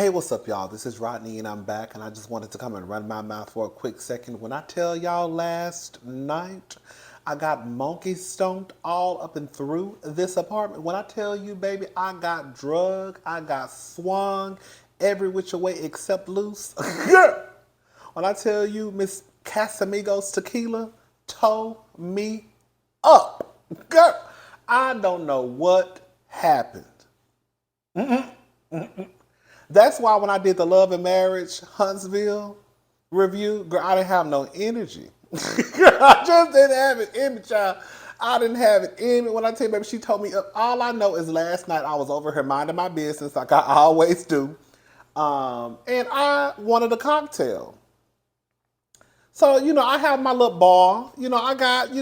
Hey, what's up, y'all? This is Rodney, and I'm back, and I just wanted to come and run my mouth for a quick second. When I tell y'all last night, I got monkey stoned all up and through this apartment. When I tell you, baby, I got drug, I got swung every which way except loose. When I tell you, Miss Casamigos Tequila tore me up. Girl, I don't know what happened. That's why when I did the Love and Marriage Huntsville review, girl, I didn't have no energy. I just didn't have it in me, child. I didn't have it in me. When I tell you, baby, she told me, all I know is last night I was over here minding my business like I always do. And I wanted a cocktail. So, I have my little bar. I got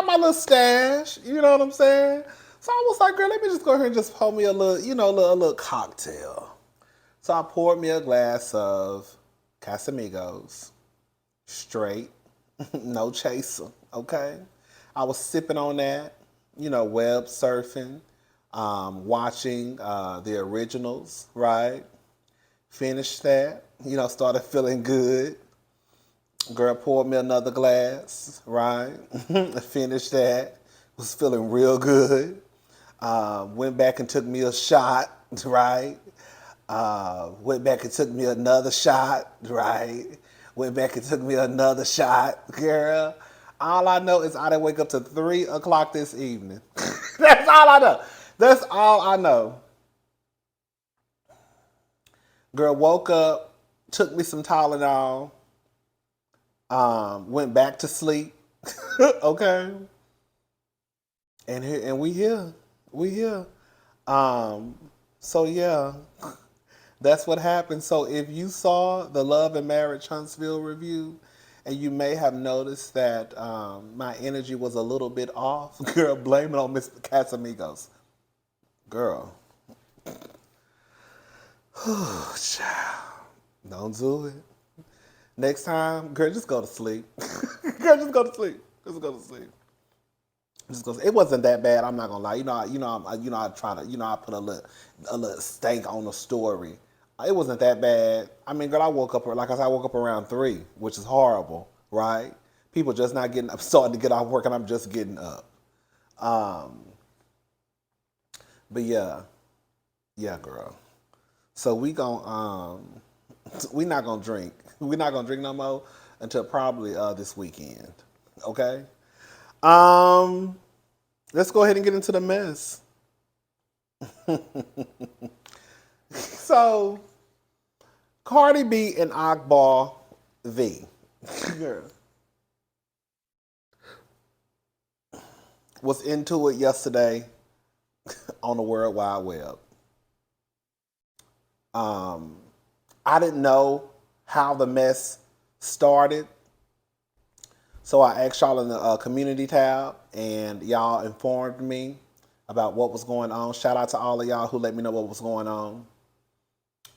my little stash. You know what I'm saying? So I was like, girl, let me just go ahead and just pour me a little, a little cocktail. So I poured me a glass of Casamigos, straight, no chaser, okay? I was sipping on that, web surfing, watching the originals, right? Finished that, started feeling good. Girl poured me another glass, right? Finished that, was feeling real good. Went back and took me a shot, right? Went back and took me another shot, right? Went back and took me another shot, girl. All I know is I didn't wake up to 3 o'clock this evening. That's all I know. That's all I know. Girl, woke up, took me some Tylenol, went back to sleep, okay? And we here. We here. So yeah. That's what happened. So if you saw the Love and Marriage Huntsville review, and you may have noticed that my energy was a little bit off, girl, blame it on Mr. Casamigos. Girl. Child. Don't do it. Next time, girl, just go to sleep. Girl, just go to sleep. Just go to sleep. It wasn't that bad. I'm not gonna lie. I try to, I put a little stank on the story. It wasn't that bad. I mean, girl, I woke up, like I said, I woke up around 3, which is horrible, right? People just not getting up, starting to get off work, and I'm just getting up. But yeah, girl. So we not gonna drink. We're not gonna drink no more until probably this weekend. Okay. Let's go ahead and get into the mess. So, Cardi B and Akbar V. Girl. Was into it yesterday on the World Wide Web. I didn't know how the mess started. So I asked y'all in the community tab, and y'all informed me about what was going on. Shout out to all of y'all who let me know what was going on.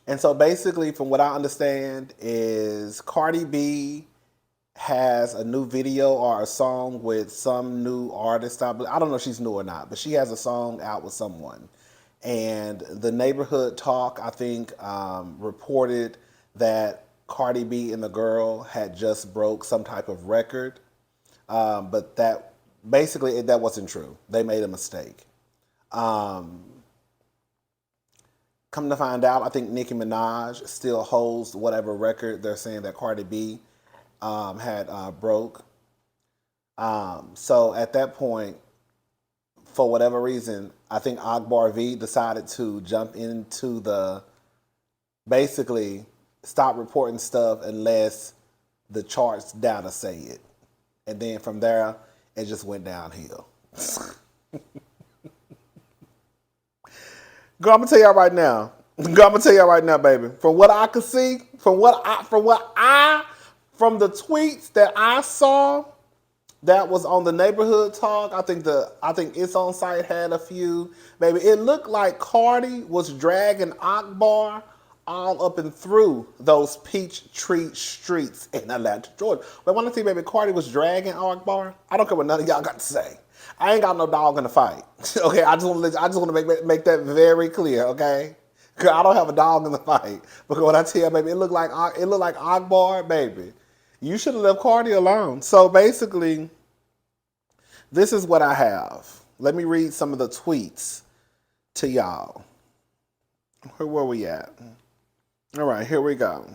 And so basically, from what I understand, is Cardi B has a new video or a song with some new artist. I don't know if she's new or not, but she has a song out with someone. And the Neighborhood Talk, I think, reported that Cardi B and the girl had just broke some type of record, but that basically that wasn't true. They made a mistake. Come to find out, I think Nicki Minaj still holds whatever record they're saying that Cardi B had broke. So at that point, for whatever reason, I think Akbar V decided to jump into basically stop reporting stuff unless the charts data say it. And then from there, it just went downhill. Girl, I'm gonna tell y'all right now. Baby. From what I could see, from the tweets that I saw, that was on the Neighborhood Talk. I think It's On Site had a few. Baby, it looked like Cardi was dragging Akbar all up and through those Peachtree streets in Atlanta, Georgia. But when I see baby Cardi was dragging Akbar, I don't care what none of y'all got to say. I ain't got no dog in the fight. Okay, I just want to make that very clear. Okay, Girl, I don't have a dog in the fight. Because when I tell you, baby, it looked like Akbar, baby. You should have left Cardi alone. So basically, this is what I have. Let me read some of the tweets to y'all. Where were we at? All right, here we go.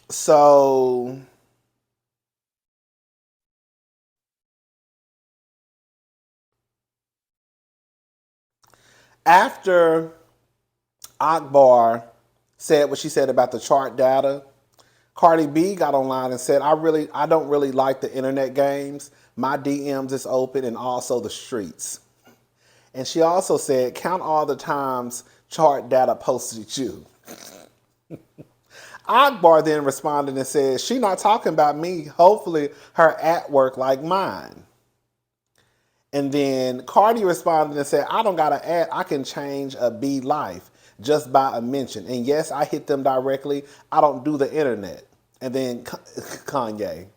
So after Akbar said what she said about the chart data, Cardi B got online and said, I don't really like the internet games. My DMs is open and also the streets. And she also said, count all the times chart data posted you. Akbar then responded and said, she not talking about me. Hopefully her at work like mine. And then Cardi responded and said, I don't got an ad. I can change a B life just by a mention. And yes, I hit them directly. I don't do the internet. And then Kanye.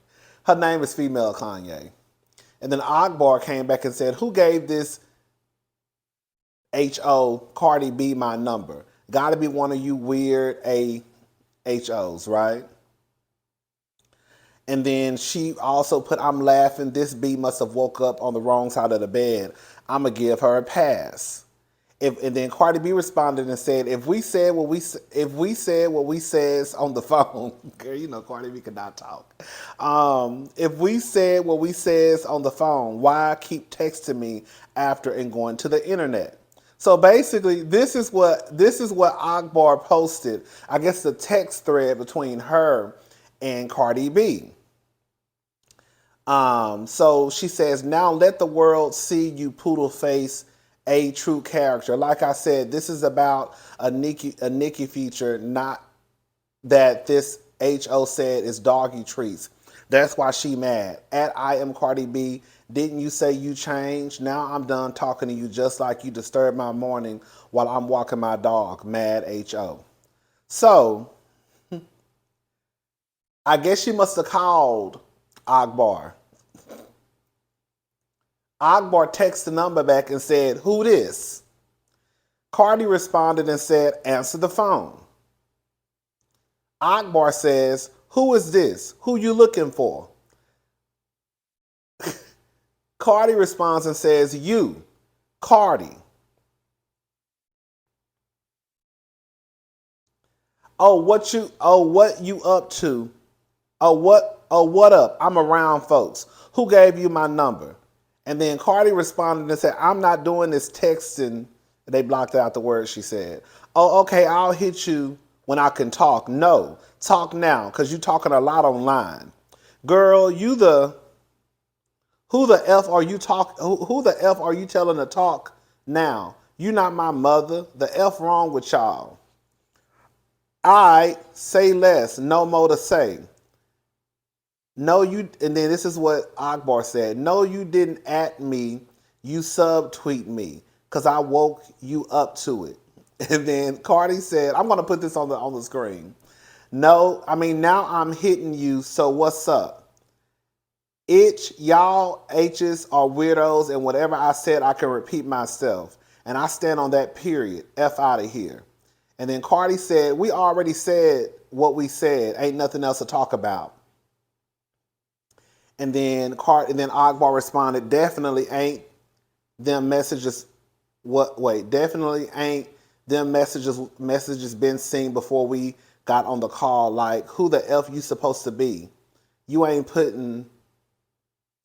Her name is female Kanye. And then Akbar came back and said, who gave this HO Cardi B my number? Gotta be one of you weird HOs, right? And then she also put, I'm laughing. This B must have woke up on the wrong side of the bed. I'm going to give her a pass. And then Cardi B responded and said, if we said what we says on the phone, girl, you know Cardi B cannot talk. If we said what we says on the phone, why keep texting me after and going to the internet? So basically, this is what Akbar posted. I guess the text thread between her and Cardi B. So she says, now let the world see you poodle face, a true character. Like I said, this is about a Nicki feature, not that this HO said is doggy treats. That's why she mad. At I am Cardi B, didn't you say you changed? Now I'm done talking to you just like you disturbed my morning while I'm walking my dog. Mad HO. So I guess she must have called Akbar. Akbar texted the number back and said, who this? Cardi responded and said, answer the phone. Akbar says, who is this? Who you looking for? Cardi responds and says, you, Cardi. What you up to? What up? I'm around folks. Who gave you my number? And then Cardi responded and said, I'm not doing this texting. They blocked out the word she said. Oh, okay, I'll hit you when I can talk. No, talk now, because you talking a lot online. Girl, who the F are you who the F are you telling to talk now? You not my mother. The F wrong with y'all. I say less, no more to say. No, you, and then this is what Akbar said. No, you didn't at me. You subtweet me because I woke you up to it. And then Cardi said, I'm going to put this on the screen. No, I mean, now I'm hitting you. So what's up? Y'all H's are weirdos, and whatever I said, I can repeat myself. And I stand on that period. F out of here. And then Cardi said, we already said what we said. Ain't nothing else to talk about. And then Akbar responded, definitely ain't them messages. Definitely ain't them messages been seen before we got on the call. Like, who the F you supposed to be? You ain't putting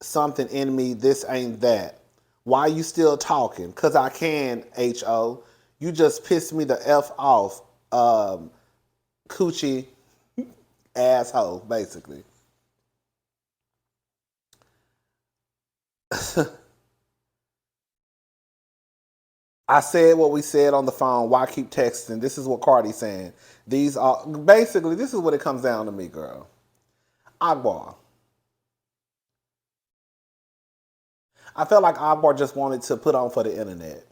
something in me. This ain't that. Why you still talking? Cause I can, HO. You just pissed me the F off. Coochie asshole, basically. I said what we said on the phone. Why keep texting? This is what Cardi's saying. This is what it comes down to me, girl. Akbar. I felt like Akbar just wanted to put on for the internet.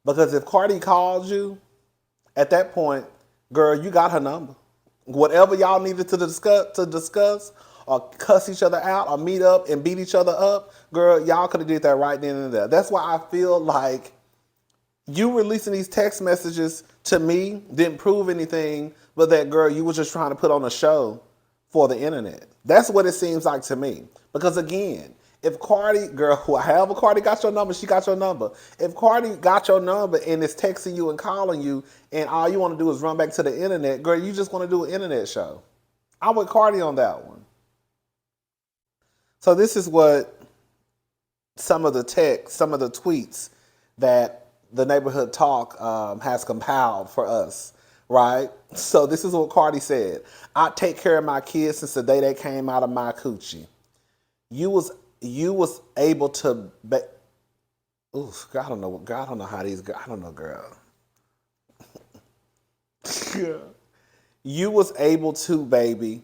Because if Cardi called you, at that point, girl, you got her number. Whatever y'all needed to discuss or cuss each other out or meet up and beat each other up, girl, y'all could have did that right then and there. That's why I feel like you releasing these text messages to me, didn't prove anything, but that girl, you was just trying to put on a show for the internet. That's what it seems like to me. Because again, if Cardi, girl, however Cardi got your number, she got your number. If Cardi got your number and is texting you and calling you, and all you want to do is run back to the internet, girl, you just want to do an internet show. I'm with Cardi on that one. So this is what some of the text, some of the tweets that the neighborhood talk has compiled for us, right? So this is what Cardi said. I take care of my kids since the day they came out of my coochie. You was able to oof, God, I don't know. God, I don't know how these girls, I don't know, girl. Yeah. You was able to, baby.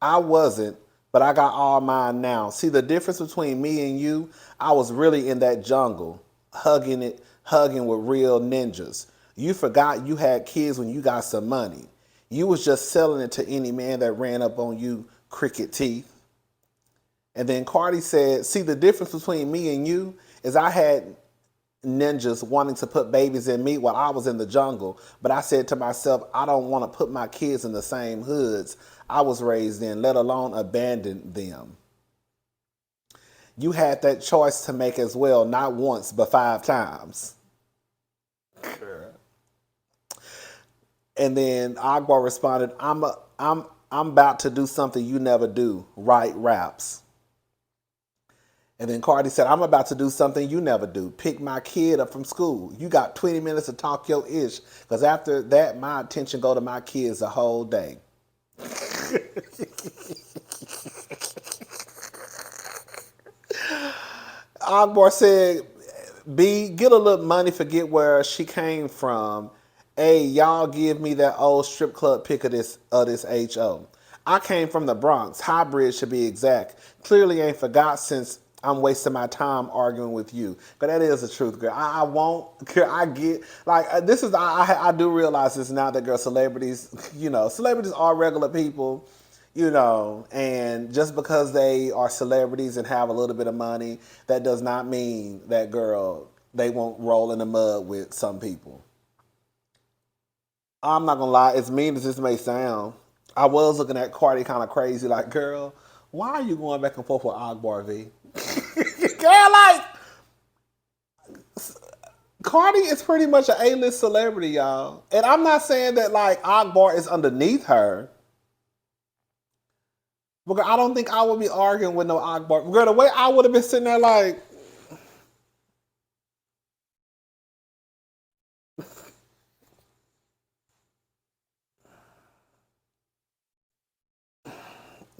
I wasn't, but I got all mine now. See the difference between me and you? I was really in that jungle, hugging with real ninjas. You forgot you had kids when you got some money. You was just selling it to any man that ran up on you, cricket teeth. And then Cardi said, see the difference between me and you is I had ninjas wanting to put babies in me while I was in the jungle. But I said to myself, I don't want to put my kids in the same hoods I was raised in, let alone abandon them. You had that choice to make as well, not once, but 5 times. And then Akbar responded, I'm about to do something you never do, write raps. And then Cardi said, I'm about to do something you never do. Pick my kid up from school. You got 20 minutes to talk your ish. Because after that, my attention go to my kids the whole day. Akbar said, B, get a little money, forget where she came from. A, y'all give me that old strip club pic of this HO. I came from the Bronx, Highbridge to be exact. Clearly ain't forgot since I'm wasting my time arguing with you. But that is the truth, girl. I won't, girl, I get, like, this is, I do realize this now that, girl, celebrities, celebrities are regular people, and just because they are celebrities and have a little bit of money, that does not mean that, girl, they won't roll in the mud with some people. I'm not gonna lie, as mean as this may sound, I was looking at Cardi kind of crazy, like, girl, why are you going back and forth with Akbar V? Girl, like, Cardi is pretty much an A-list celebrity, y'all. And I'm not saying that, like, Akbar is underneath her. Because I don't think I would be arguing with no Akbar. Girl, the way I would have been sitting there like,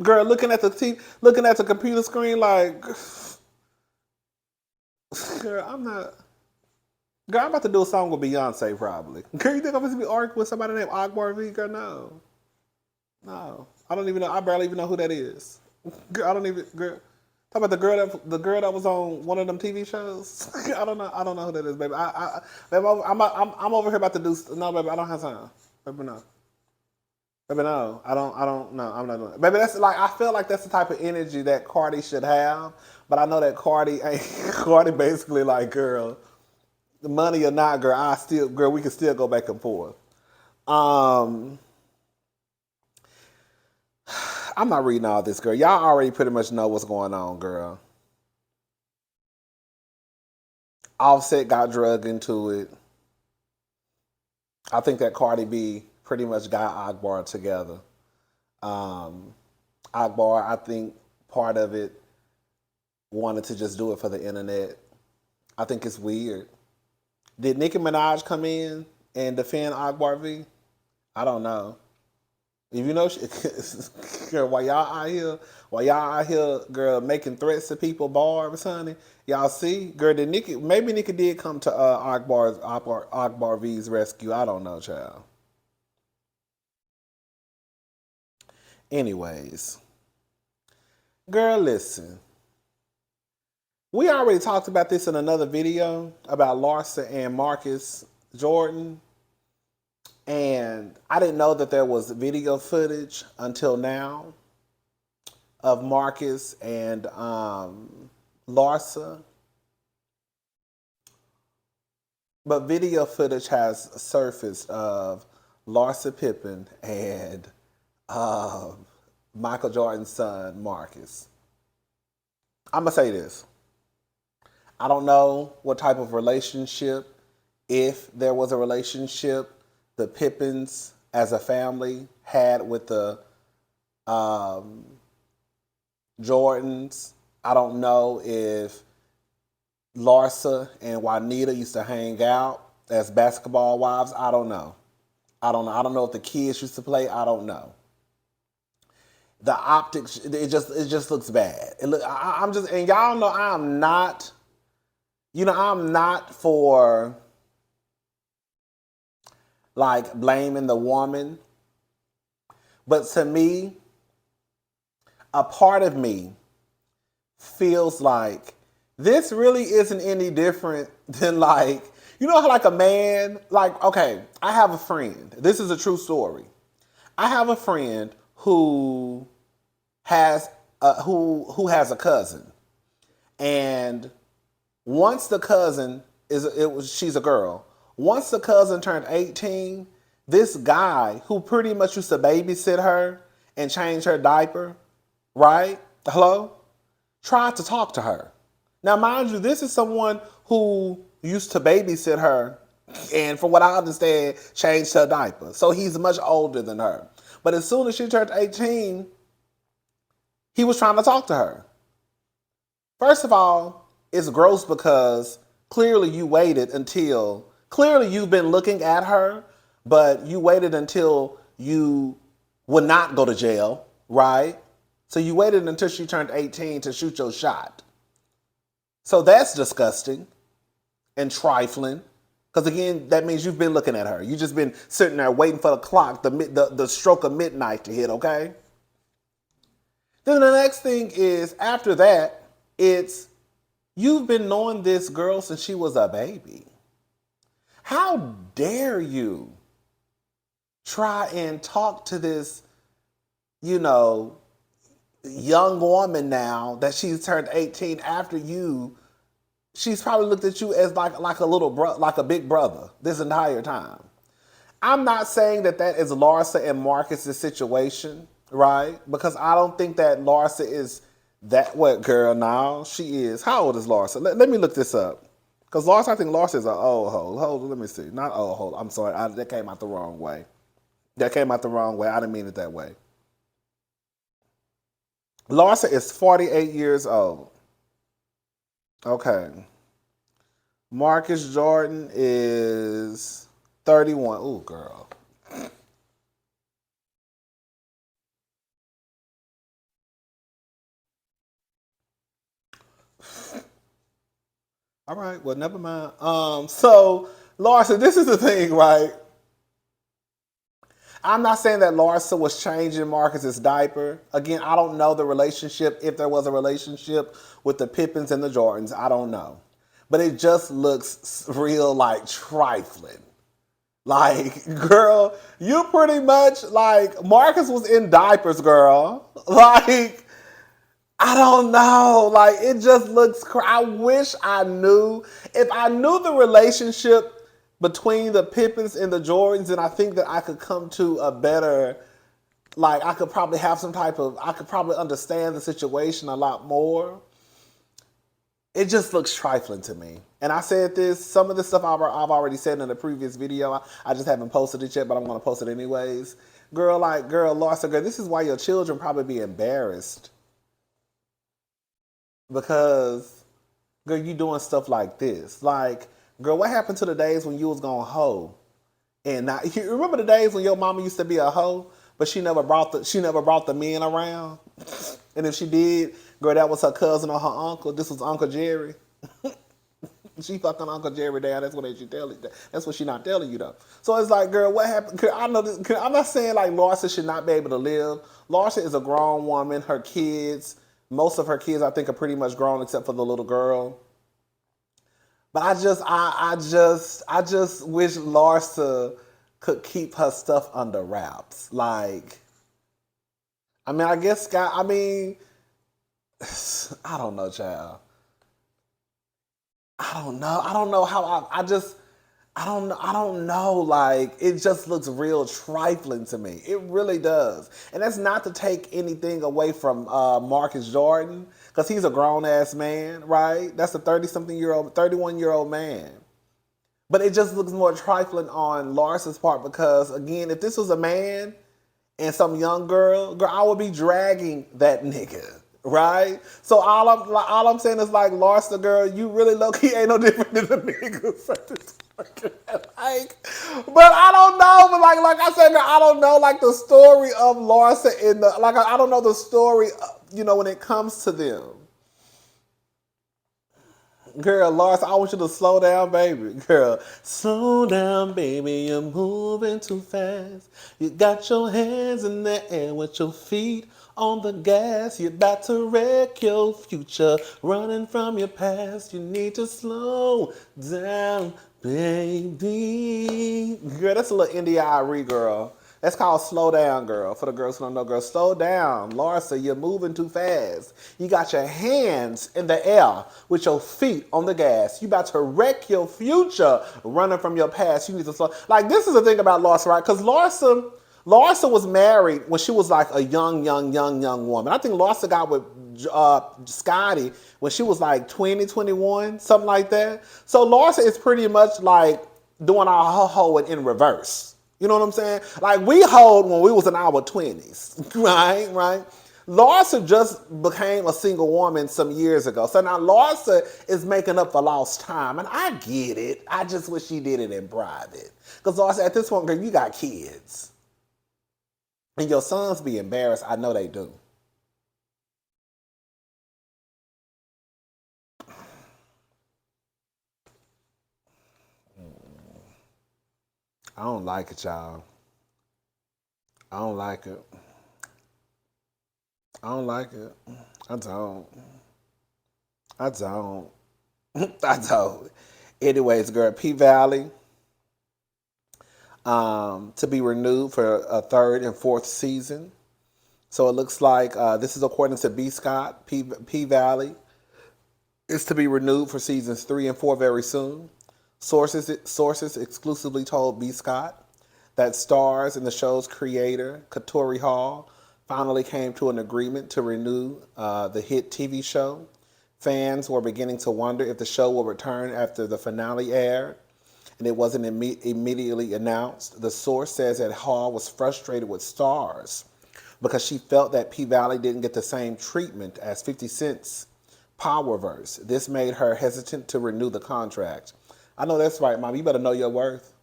girl, looking at the TV, looking at the computer screen like, girl, I'm not. Girl, I'm about to do a song with Beyonce probably. Girl, you think I'm supposed to be arguing with somebody named Akbar V? Girl, no. No. I don't even know. I barely even know who that is. Girl, I don't even, girl. Talk about the girl that was on one of them TV shows. I don't know. I don't know who that is, baby. Baby, I'm over here about to do. No, baby, I don't have time. Baby, no. Baby, no. I don't. No, I'm not doing it. Baby, that's like, I feel like that's the type of energy that Cardi should have. But I know that Cardi ain't. Cardi basically like, girl, the money or not, girl, girl, we can still go back and forth. I'm not reading all this, girl. Y'all already pretty much know what's going on, girl. Offset got drugged into it. I think that Cardi B pretty much got Akbar together. Akbar, I think part of it wanted to just do it for the internet. I think it's weird. Did Nicki Minaj come in and defend Akbar V? I don't know. If you know, girl, while y'all out here, girl, making threats to people, barbs, honey, y'all see, girl, maybe Nicki did come to Akbar V's rescue. I don't know, child. Anyways, girl, listen. We already talked about this in another video about Larsa and Marcus Jordan. And I didn't know that there was video footage until now of Marcus and Larsa. But video footage has surfaced of Larsa Pippen and uh, Michael Jordan's son, Marcus. I'm going to say this. I don't know what type of relationship, if there was a relationship, the Pippens as a family had with the um, Jordans. I don't know if Larsa and Juanita used to hang out as basketball wives. I don't know. I don't know. I don't know if the kids used to play. I don't know. The optics, it just looks bad. I'm just, and y'all know I'm not. I'm not for like blaming the woman, but to me, a part of me feels like this really isn't any different than like, how like a man, like, okay, I have a friend. This is a true story. I have a friend who has who has a cousin, and once the cousin she's a girl. Once the cousin turned 18, this guy who pretty much used to babysit her and change her diaper, right? Hello? Tried to talk to her. Now, mind you, this is someone who used to babysit her and, from what I understand, changed her diaper. So he's much older than her. But as soon as she turned 18, he was trying to talk to her. First of all, it's gross because clearly you've been looking at her, but you waited until you would not go to jail, right? So you waited until she turned 18 to shoot your shot. So that's disgusting and trifling. Because again, that means you've been looking at her. You've just been sitting there waiting for the clock, the stroke of midnight to hit, okay? Then the next thing is, after that, it's you've been knowing this girl since she was a baby. How dare you try and talk to this, young woman now that she's turned 18 after she's probably looked at you as like a little like a big brother this entire time. I'm not saying that is Larsa and Marcus's situation, right? Because I don't think that Larsa is that what girl now. She is. How old is Larsa? Let me look this up. Because I think Larsa is an old hoe. Hold on, let me see. Not old hoe. I'm sorry. That came out the wrong way. I didn't mean it that way. Larsa is 48 years old. Okay. Marcus Jordan is 31. Ooh, girl. All right, well, never mind. So Larsa, this is the thing, right? I'm not saying that Larsa was changing Marcus's diaper. Again, I don't know the relationship, if there was a relationship with the Pippens and the Jordans. I don't know. But it just looks real like trifling. Like, girl, you pretty much, like, Marcus was in diapers, girl. Like, I don't know. Like, it just looks, I wish I knew. If I knew the relationship between the Pippins and the Jordans, then I think that I could come to a better, like, I could probably understand the situation a lot more. It just looks trifling to me. And I said this, some of the stuff I've already said in a previous video. I just haven't posted it yet, but I'm going to post it anyways. Girl, Larsa, girl, this is why your children probably be embarrassed. Because, girl, you doing stuff like this. Like, girl, what happened to the days when you was going to hoe? And now, you remember the days when your mama used to be a hoe, but she never brought the men around? And if she did, girl, that was her cousin or her uncle. This was Uncle Jerry. She fucking Uncle Jerry down. That's what she telling you. That's what she not telling you though. So it's like, girl, what happened? Girl, I know this. Girl, I'm not saying like Larsa should not be able to live. Larsa is a grown woman. Her kids, most of her kids, I think, are pretty much grown except for the little girl. But I just wish Larsa could keep her stuff under wraps. Like, I mean, I guess, Scott, I mean, I don't know, child. I don't know how I don't know. Like, it just looks real trifling to me. It really does. And that's not to take anything away from Marcus Jordan, because he's a grown ass man, right? That's a 30-something-year-old, 31-year-old man. But it just looks more trifling on Larsa's part because, again, if this was a man and some young girl, I would be dragging that nigga, right? So all I'm saying is like, Larsa, girl, you really low key ain't no different than the niggas. Like, but I don't know. But like I said, girl, I don't know like the story of Larsa in the like I don't know the story, when it comes to them. Girl, Larsa, I want you to slow down, baby. Girl, slow down, baby. You're moving too fast. You got your hands in the air with your feet on the gas. You're about to wreck your future. Running from your past. You need to slow down, baby. Girl, that's a little India.Arie, girl. That's called slow down, girl. For the girls who don't know, girl, slow down. Larsa, you're moving too fast. You got your hands in the air with your feet on the gas. You about to wreck your future running from your past. You need to slow. Like, this is the thing about Larsa, right? Because Larsa was married when she was like a young woman. I think Larsa got with Scotty when she was like 20, 21, something like that. So Larsa is pretty much like doing our hoeing in reverse. You know what I'm saying? Like, we hoed when we was in our 20s, right? Larsa just became a single woman some years ago. So now Larsa is making up for lost time. And I get it. I just wish she did it in private. Because Larsa, at this point, girl, you got kids. And your sons be embarrassed. I know they do. I don't like it, y'all. I don't like it. I don't like it. I don't. I don't. I don't. Anyways, girl, P Valley to be renewed for a third and fourth season. So it looks like this is according to B. Scott. P Valley is to be renewed for seasons 3 and 4 very soon. Sources exclusively told B. Scott that stars and the show's creator, Katori Hall, finally came to an agreement to renew the hit TV show. Fans were beginning to wonder if the show will return after the finale aired, and it wasn't immediately announced. The source says that Hall was frustrated with stars because she felt that P Valley didn't get the same treatment as 50 Cent's Powerverse. This made her hesitant to renew the contract. I know that's right, Mom. You better know your worth.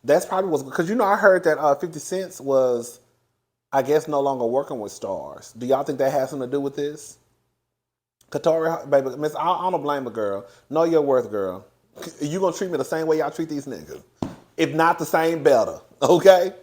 That's probably was because I heard that 50 Cent was, I guess, no longer working with stars. Do y'all think that has something to do with this? Katori, baby, Miss, I don't blame a girl. Know your worth, girl. You gonna treat me the same way y'all treat these niggas. If not the same, better. Okay?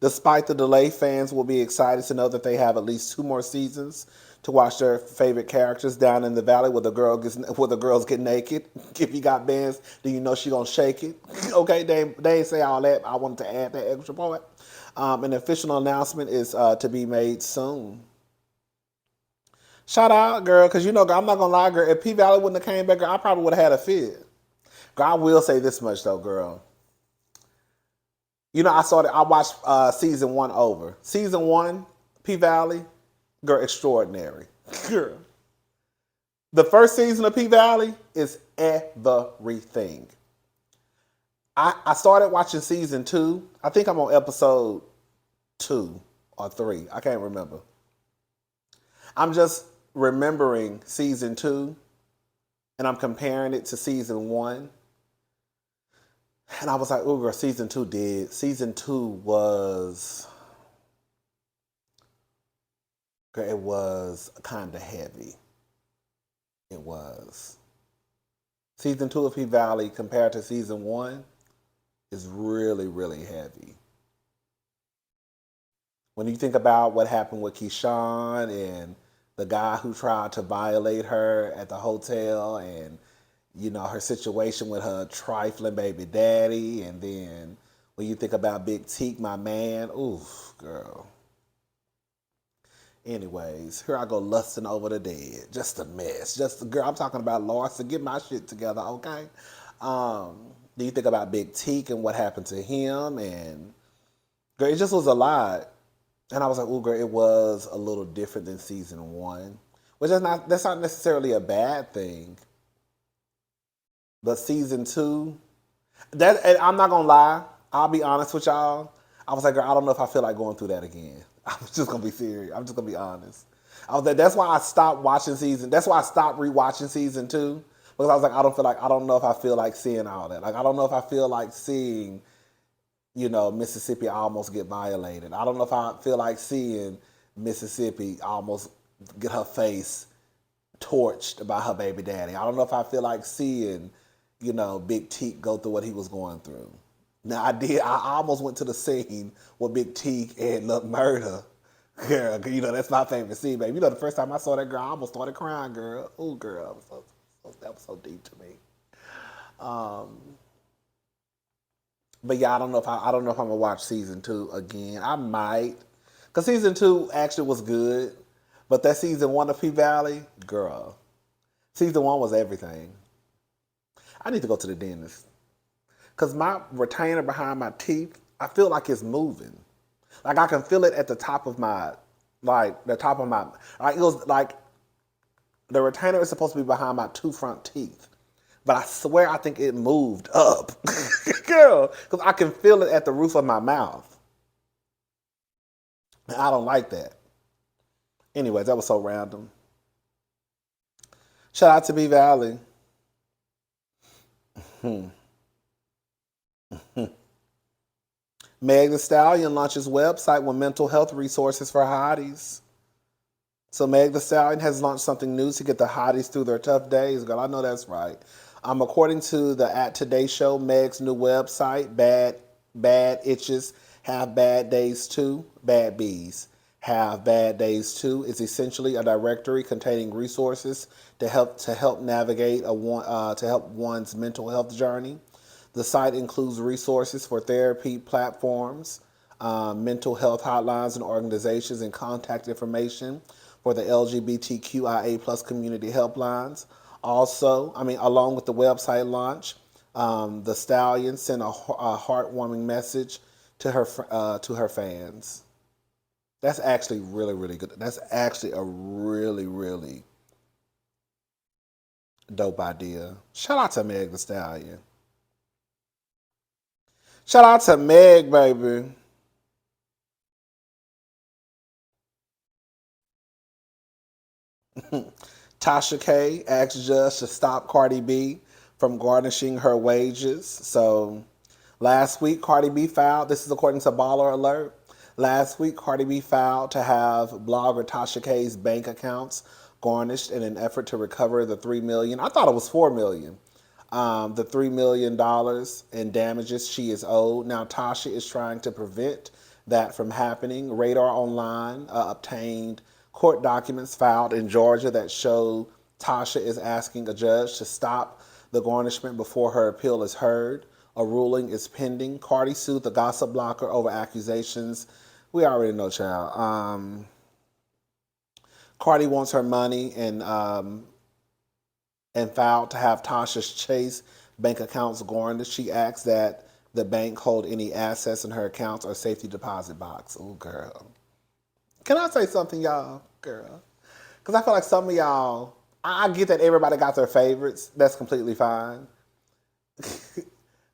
Despite the delay, fans will be excited to know that they have at least 2 more seasons to watch their favorite characters down in the valley where the girls get naked. If you got bands, then you know she gonna shake it. Okay, they ain't say all that. I wanted to add that extra part. An official announcement is to be made soon. Shout out, girl, because girl, I'm not gonna lie, girl. If P Valley wouldn't have came back, girl, I probably would have had a fit. Girl, I will say this much though, girl. I watched season 1 over. Season 1, P Valley, girl, extraordinary. Girl. The first season of P Valley is everything. I started watching season 2. I think I'm on episode 2 or 3. I can't remember. I'm just remembering season 2 and I'm comparing it to season 1. And I was like, oh, girl, season 2 did. Season 2 was, girl, it was kind of heavy. It was. Season 2 of P Valley compared to season 1 is really, really heavy. When you think about what happened with Keyshawn and the guy who tried to violate her at the hotel and, her situation with her trifling baby daddy. And then when you think about Big Teak, my man, oof, girl. Anyways, here I go lusting over the dead. Just a mess. Girl, I'm talking about Larsa. Get my shit together, okay? Do you think about Big Teak and what happened to him? And girl, it just was a lot. And I was like, oh, girl, it was a little different than season one, which that's not necessarily a bad thing. But season two, and I'm not gonna lie, I'll be honest with y'all. I was like, girl, I don't know if I feel like going through that again. I'm just gonna be serious. I'm just gonna be honest. I was like, that's why I stopped watching season. That's why I stopped rewatching season two, because I was like, I don't know if I feel like seeing all that. Like, I don't know if I feel like seeing, Mississippi almost get violated. I don't know if I feel like seeing Mississippi almost get her face torched by her baby daddy. I don't know if I feel like seeing, Big Teak go through what he was going through. Now I did. I almost went to the scene with Big Teak and Lil Murder. Girl, that's my favorite scene, baby. The first time I saw that girl, I almost started crying, girl. Ooh, girl, that was so deep to me. Um, but yeah, I don't know if I'm gonna watch season two again. I might, cause season two actually was good, but that season one of P Valley, girl, season one was everything. I need to go to the dentist. Because my retainer behind my teeth, I feel like it's moving. Like I can feel it at the top of my, like it was like the retainer is supposed to be behind my two front teeth. But I swear I think it moved up. Girl, because I can feel it at the roof of my mouth. And I don't like that. Anyways, that was so random. Shout out to B Valley. Meg Thee Stallion launches website with mental health resources for hotties. So Meg Thee Stallion has launched something new to get the hotties through their tough days. Girl, I know that's right. According to the At Today Show, Meg's new website, Bad Itches Have Bad Days Too, Bad Bees Have Bad Days Too, is essentially a directory containing resources to help navigate to help one's mental health journey. The site includes resources for therapy platforms, mental health hotlines and organizations, and contact information for the LGBTQIA plus community helplines. Also, along with the website launch, the Stallion sent a heartwarming message to her fans. That's actually really, really good. That's actually a really, really dope idea. Shout out to Meg Thee Stallion. Shout out to Meg, baby. Tasha K asked Judge to stop Cardi B from garnishing her wages. So last week, Cardi B filed, this is according to Baller Alert, last week, Cardi B filed to have blogger Tasha K's bank accounts garnished in an effort to recover the $3 million. I thought it was $4 million. The $3 million in damages she is owed. Now, Tasha is trying to prevent that from happening. Radar Online obtained court documents filed in Georgia that show Tasha is asking a judge to stop the garnishment before her appeal is heard. A ruling is pending. Cardi sued the gossip blocker over accusations. We already know, child. Cardi wants her money and filed to have Tasha's Chase bank accounts garnished. She asks that the bank hold any assets in her accounts or safety deposit box. Oh, girl. Can I say something, y'all? Girl. Because I feel like some of y'all, I get that everybody got their favorites. That's completely fine.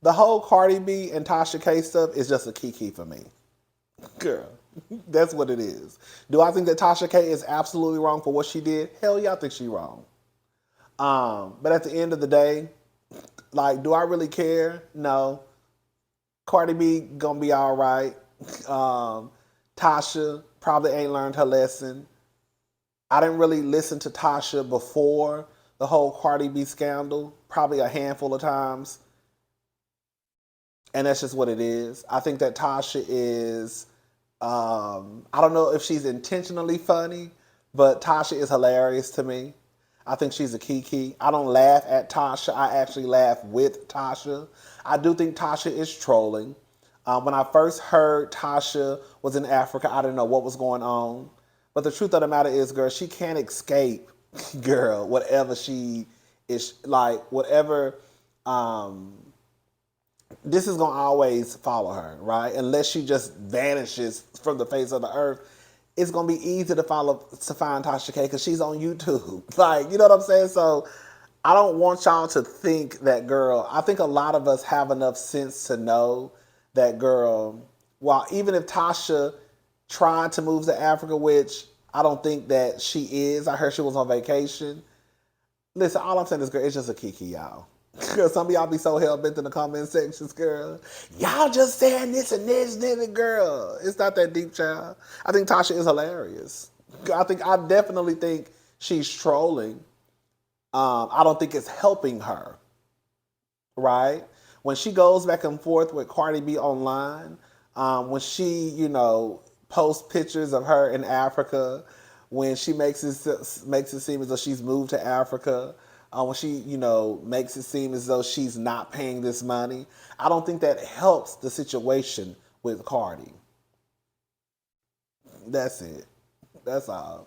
The whole Cardi B and Tasha K stuff is just a kiki for me. Girl. That's what it is. Do I think that Tasha K is absolutely wrong for what she did? Hell yeah, I think she's wrong. But at the end of the day, like, do I really care? No. Cardi B gonna be all right. Tasha probably ain't learned her lesson. I didn't really listen to Tasha before the whole Cardi B scandal, probably a handful of times. And that's just what it is. I think that Tasha is, I don't know if she's intentionally funny, but Tasha is hilarious to me. I think she's a kiki. I don't laugh at Tasha. I actually laugh with Tasha. I do think Tasha is trolling. When I first heard Tasha was in Africa, I didn't know what was going on. But the truth of the matter is, girl, she can't escape, girl, whatever she is, like, whatever um, this is gonna always follow her, right? Unless she just vanishes from the face of the earth, it's gonna be easy to find Tasha K because she's on YouTube. Like, you know what I'm saying? So I don't want y'all to think that, girl. I think a lot of us have enough sense to know that, girl, while even if Tasha tried to move to Africa, which I don't think that she is. I heard she was on vacation. Listen, all I'm saying is, girl, it's just a kiki, y'all. Girl, some of y'all be so hell-bent in the comment sections, girl. Y'all just saying this and this, girl. It's not that deep, child. I think Tasha is hilarious. I definitely think she's trolling. I don't think it's helping her, right? When she goes back and forth with Cardi B online, when she, posts pictures of her in Africa, when she makes it seem as though she's moved to Africa, when she, makes it seem as though she's not paying this money, I don't think that helps the situation with Cardi. That's it. That's all.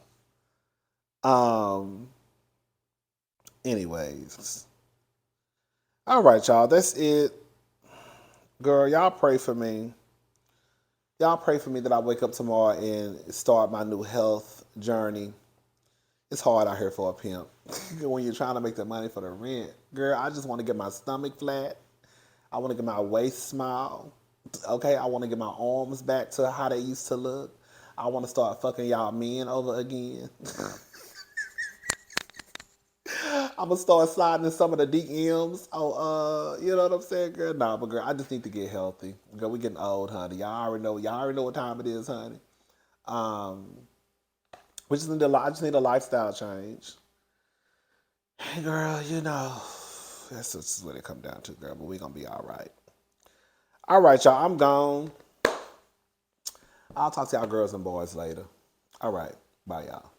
Um. Anyways, all right, y'all. That's it, girl. Y'all pray for me. Y'all pray for me that I wake up tomorrow and start my new health journey. It's hard out here for a pimp when you're trying to make the money for the rent. Girl, I just want to get my stomach flat. I want to get my waist smile. Okay, I want to get my arms back to how they used to look. I want to start fucking y'all men over again. I'm gonna start sliding in some of the DMs. Oh, you know what I'm saying, girl? Nah, but girl, I just need to get healthy. Girl, we getting old, honey. Y'all already know. Y'all already know what time it is, honey. Um, I just need a lifestyle change. Hey, girl, that's just what it come down to, girl. But we gonna be all right. All right, y'all. I'm gone. I'll talk to y'all girls and boys later. All right. Bye, y'all.